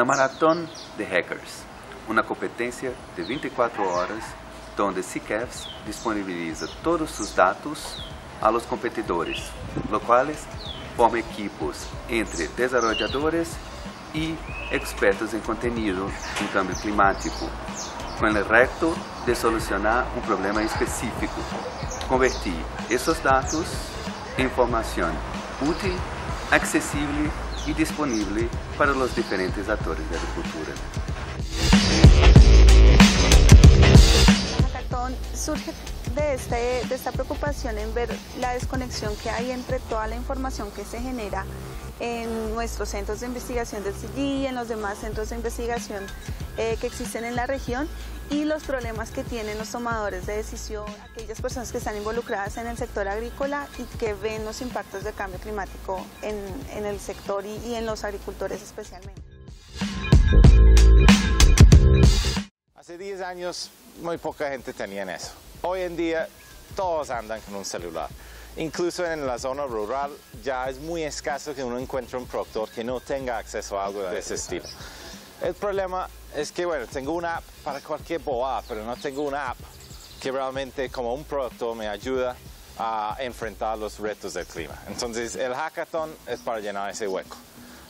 Maratón de Hackers, una competencia de 24 horas donde CCAFES disponibiliza todos sus datos a los competidores, los cuales forman equipos entre desarrolladores y expertos en contenido en cambio climático, con el reto de solucionar un problema específico, convertir esos datos en información útil, accesible y disponible para los diferentes actores de agricultura. El hackathon surge de esta preocupación en ver la desconexión que hay entre toda la información que se genera en nuestros centros de investigación del CIGI y en los demás centros de investigación que existen en la región, y los problemas que tienen los tomadores de decisión, aquellas personas que están involucradas en el sector agrícola y que ven los impactos del cambio climático en el sector y en los agricultores especialmente. Hace 10 años muy poca gente tenía eso. Hoy en día todos andan con un celular. Incluso en la zona rural ya es muy escaso que uno encuentre un productor que no tenga acceso a algo de ese estilo. El problema es que, bueno, tengo una app para cualquier boa, pero no tengo una app que realmente como un productor me ayuda a enfrentar los retos del clima. Entonces el hackathon es para llenar ese hueco.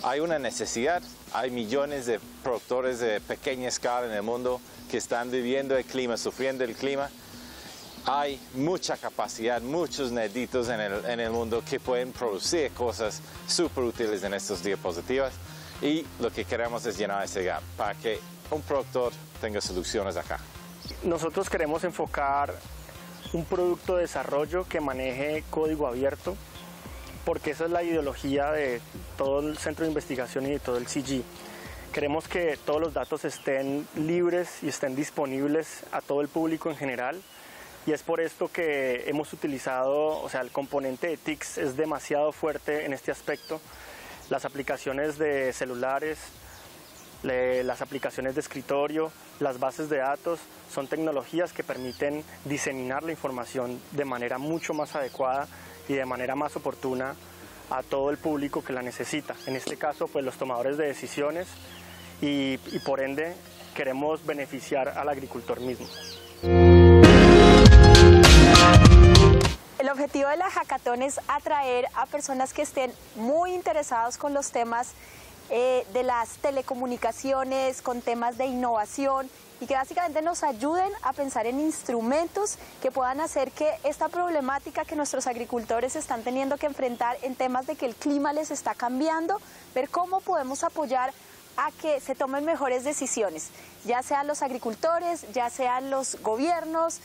Hay una necesidad, hay millones de productores de pequeña escala en el mundo que están viviendo el clima, sufriendo el clima. Hay mucha capacidad, muchos nerditos en el mundo que pueden producir cosas súper útiles en estas diapositivas, y lo que queremos es llenar ese gap para que un productor tenga soluciones acá. Nosotros queremos enfocar un producto de desarrollo que maneje código abierto, porque esa es la ideología de todo el centro de investigación y de todo el CIGI. Queremos que todos los datos estén libres y estén disponibles a todo el público en general. Y es por esto que hemos utilizado, o sea, el componente de TICS es demasiado fuerte en este aspecto. Las aplicaciones de celulares, las aplicaciones de escritorio, las bases de datos, son tecnologías que permiten diseminar la información de manera mucho más adecuada y de manera más oportuna a todo el público que la necesita. En este caso, pues los tomadores de decisiones y por ende queremos beneficiar al agricultor mismo. El objetivo de la hackathon es atraer a personas que estén muy interesados con los temas de las telecomunicaciones, con temas de innovación, y que básicamente nos ayuden a pensar en instrumentos que puedan hacer que esta problemática que nuestros agricultores están teniendo que enfrentar en temas de que el clima les está cambiando, ver cómo podemos apoyar a que se tomen mejores decisiones, ya sean los agricultores, ya sean los gobiernos,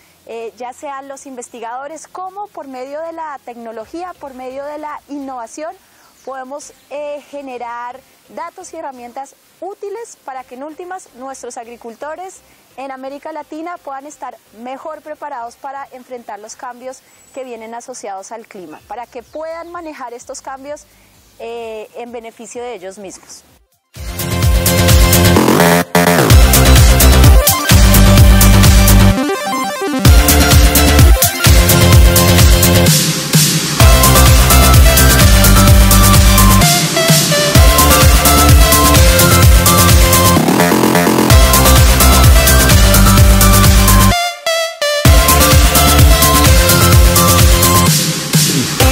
ya sean los investigadores, cómo por medio de la tecnología, por medio de la innovación, podemos generar datos y herramientas útiles para que en últimas nuestros agricultores en América Latina puedan estar mejor preparados para enfrentar los cambios que vienen asociados al clima, para que puedan manejar estos cambios en beneficio de ellos mismos.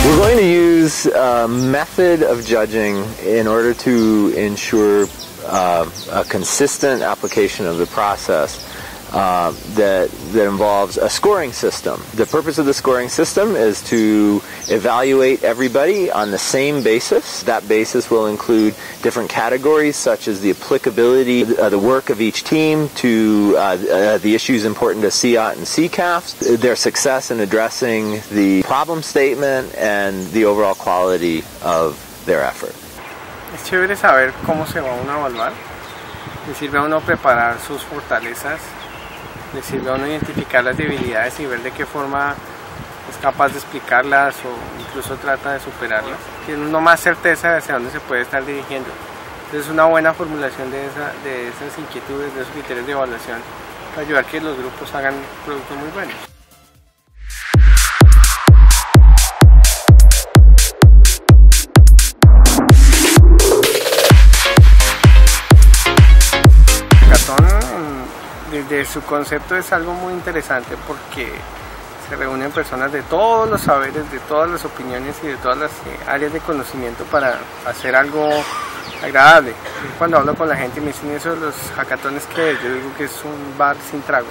We're going to use a method of judging in order to ensure a consistent application of the process that involves a scoring system. The purpose of the scoring system is to evaluate everybody on the same basis. That basis will include different categories such as the applicability, the work of each team to the issues important to CIAT and CCAFES, their success in addressing the problem statement, and the overall quality of their effort. Es chévere saber cómo se va uno a evaluar, le sirve a uno preparar sus fortalezas, le sirve a uno identificar las debilidades y ver de qué forma es capaz de explicarlas o incluso trata de superarlas. Tiene uno más certeza de hacia dónde se puede estar dirigiendo. Entonces una buena formulación de esas inquietudes, de esos criterios de evaluación, para ayudar a que los grupos hagan productos muy buenos. su concepto es algo muy interesante porque se reúnen personas de todos los saberes, de todas las opiniones y de todas las áreas de conocimiento para hacer algo agradable. Yo cuando hablo con la gente me dicen eso de los hackatones, que yo digo que es un bar sin trago.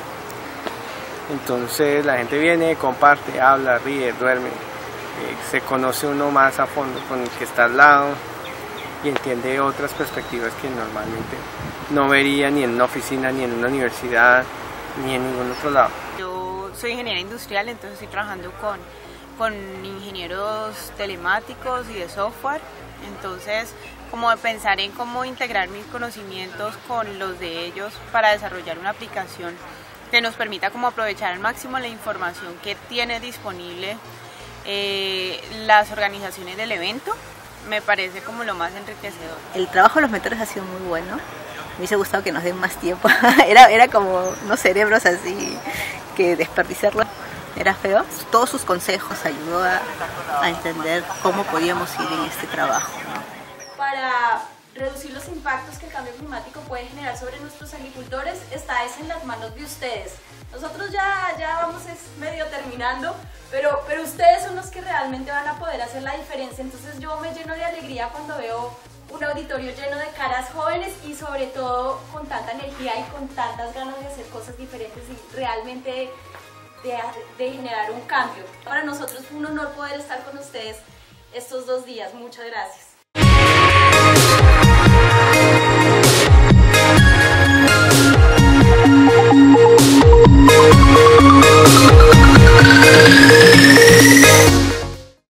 Entonces la gente viene, comparte, habla, ríe, duerme, se conoce uno más a fondo con el que está al lado y entiende otras perspectivas que normalmente no vería ni en una oficina, ni en una universidad, ni en ningún otro lado. Yo soy ingeniera industrial, entonces estoy trabajando con ingenieros telemáticos y de software, entonces como de pensar en cómo integrar mis conocimientos con los de ellos para desarrollar una aplicación que nos permita como aprovechar al máximo la información que tiene disponible las organizaciones del evento, me parece como lo más enriquecedor. El trabajo de los mentores ha sido muy bueno. Me hubiese gustado que nos den más tiempo. era como unos cerebros así que desperdiciarlo era feo. Todos sus consejos ayudó a entender cómo podíamos ir en este trabajo, ¿no? Para reducir los impactos que el cambio climático puede generar sobre nuestros agricultores está en las manos de ustedes. Nosotros ya vamos medio terminando, pero ustedes son los que realmente van a poder hacer la diferencia. Entonces yo me lleno de alegría cuando veo un auditorio lleno de caras jóvenes y sobre todo con tanta energía y con tantas ganas de hacer cosas diferentes y realmente de generar un cambio. Para nosotros fue un honor poder estar con ustedes estos 2 días. Muchas gracias.